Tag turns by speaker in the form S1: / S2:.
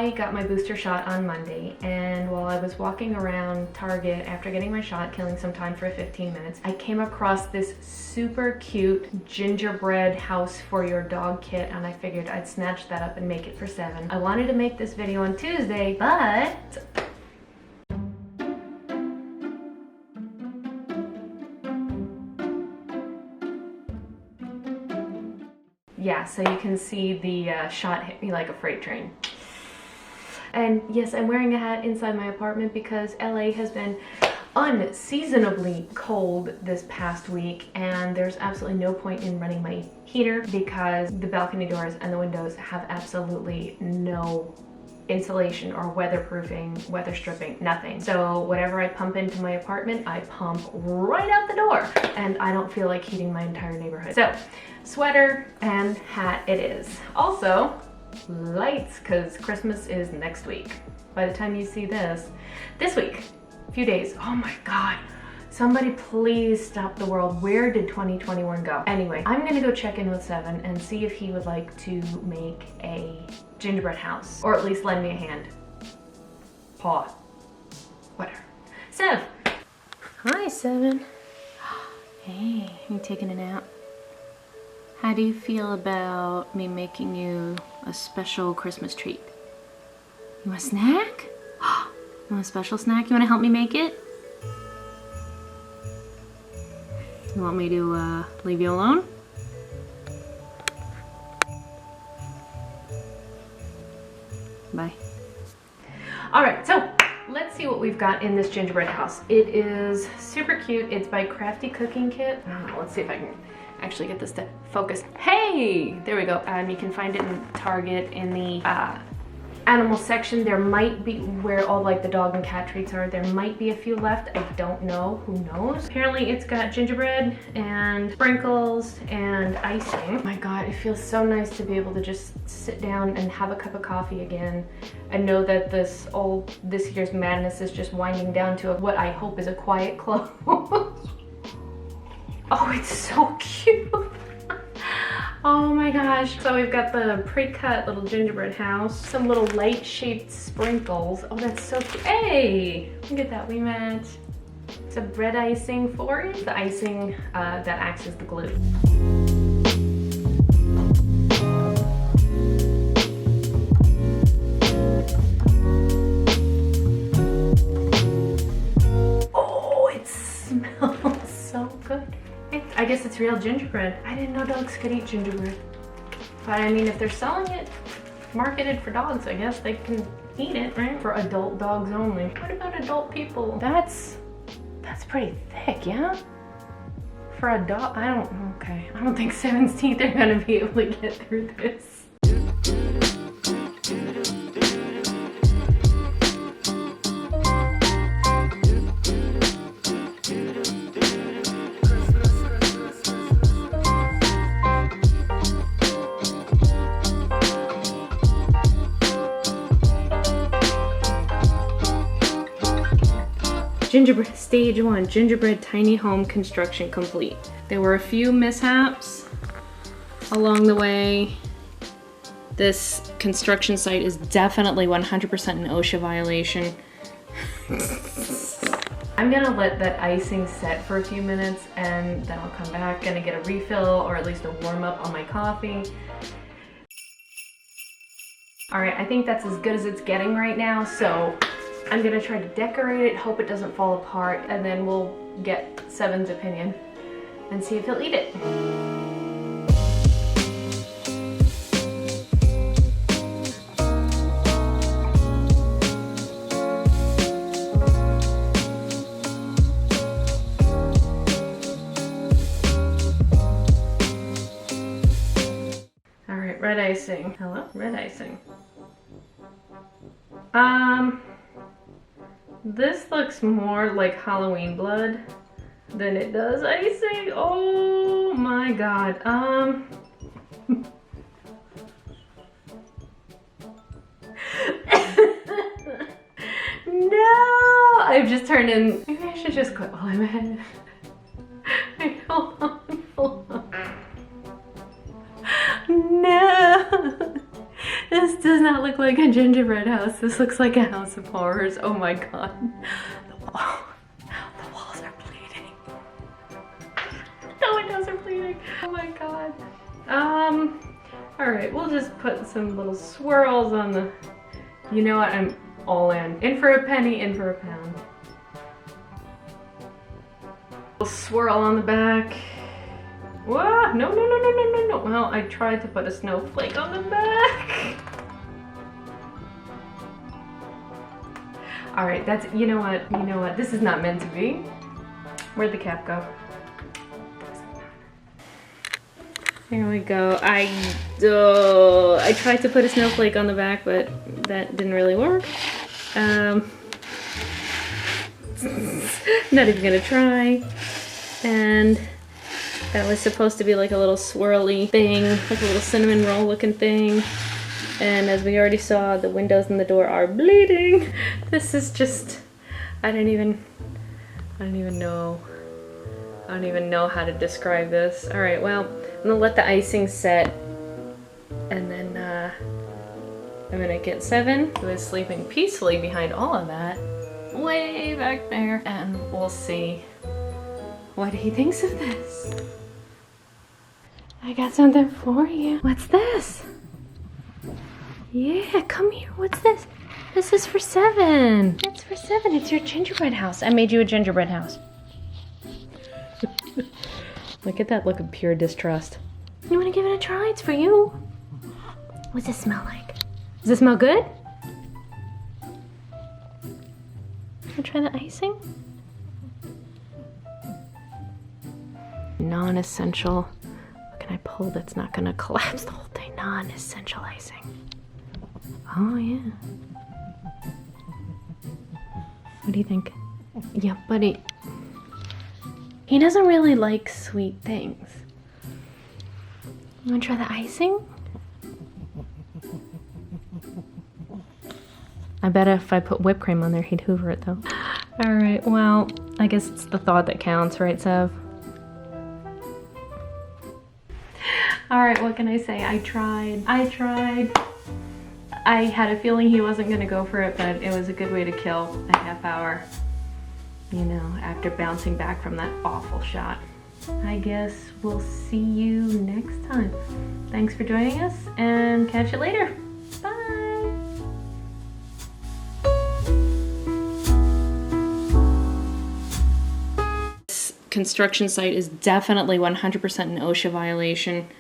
S1: I got my booster shot on Monday, and while I was walking around Target after getting my shot, killing some time for 15 minutes, I came across this super cute gingerbread house for your dog kit, and I figured I'd snatch that up and make it for 7. I wanted to make this video on Tuesday, but yeah, so you can see the shot hit me like a freight train. And yes, I'm wearing a hat inside my apartment because LA has been unseasonably cold this past week, and there's absolutely no point in running my heater because the balcony doors and the windows have absolutely no insulation or weatherproofing, weather stripping, nothing. So whatever I pump into my apartment, I pump right out the door, and I don't feel like heating my entire neighborhood. So sweater and hat it is. Also, lights, because Christmas is next week. By the time you see this week, a few days, oh my God. Somebody please stop the world. Where did 2021 go? Anyway, I'm gonna go check in with Seven and see if he would like to make a gingerbread house, or at least lend me a hand. Paw. Whatever. Sev! Hi, Seven. Hey, you taking a nap? How do you feel about me making you a special Christmas treat? You want a snack? You want a special snack? You want to help me make it? You want me to leave you alone? Bye. All right, so let's see what we've got in this gingerbread house. It is super cute. It's by Crafty Cooking Kit. Let's see if I can actually get this to focus. Hey, there we go. You can find it in Target in the animal section. There might be, where all like the dog and cat treats are, there might be a few left. I don't know, who knows? Apparently it's got gingerbread and sprinkles and icing. Oh my God, it feels so nice to be able to just sit down and have a cup of coffee again and know that this year's madness is just winding down to what I hope is a quiet close. Oh, it's so cute. Oh my gosh. So we've got the pre-cut little gingerbread house, some little light shaped sprinkles. Oh, that's so cute. Hey, look at that, we match. Some bread icing for it. The icing that acts as the glue. Oh, it smells so good. I guess it's real gingerbread. I didn't know dogs could eat gingerbread. But I mean, if they're selling it marketed for dogs, I guess they can eat it, right? For adult dogs only. What about adult people? That's pretty thick, yeah? For a dog, I don't think Seven's teeth are gonna be able to get through this. Gingerbread, stage 1, gingerbread tiny home construction complete. There were a few mishaps along the way. This construction site is definitely 100% an OSHA violation. I'm gonna let that icing set for a few minutes and then I'll come back and get a refill or at least a warm up on my coffee. All right, I think that's as good as it's getting right now, so I'm gonna try to decorate it, hope it doesn't fall apart, and then we'll get Seven's opinion and see if he'll eat it. All right, red icing. Hello? Red icing. This looks more like Halloween blood than it does icing. Oh my God. No! I've just turned in. Maybe I should just quit while I'm ahead. Wait, hold on. No! This does not look like a gingerbread house. This looks like a house of horrors. Oh my god. The walls are bleeding. The windows are bleeding. Oh my god. Alright, we'll just put some little swirls on the... You know what? I'm all in. In for a penny, in for a pound. A swirl on the back. Whoa! No, no, no, no, no, no, no. Well, I tried to put a snowflake on the back. Alright, that's... You know what? You know what? This is not meant to be. Where'd the cap go? There we go. I tried to put a snowflake on the back, but that didn't really work. Not even gonna try. And that was supposed to be like a little swirly thing, like a little cinnamon roll looking thing. And as we already saw, the windows and the door are bleeding. This is just, I don't even know how to describe this. All right, well, I'm gonna let the icing set, and then I'm gonna get Seven, who is sleeping peacefully behind all of that, way back there, and we'll see what he thinks of this. I got something for you. What's this? Yeah, come here. What's this? This is for Seven. It's for Seven. It's your gingerbread house. I made you a gingerbread house. Look at that look of pure distrust. You want to give it a try? It's for you. What's it smell like? Does it smell good? Want to try the icing? Non-essential. What can I pull that's not going to collapse the whole thing? Non-essential icing. Oh, yeah. What do you think? Yeah, buddy. He doesn't really like sweet things. You wanna try the icing? I bet if I put whipped cream on there, he'd hoover it though. All right, well, I guess it's the thought that counts, right, Sev? All right, what can I say? I tried. I had a feeling he wasn't gonna go for it, but it was a good way to kill a half hour. You know, after bouncing back from that awful shot. I guess we'll see you next time. Thanks for joining us, and catch you later. Bye! This construction site is definitely 100% an OSHA violation.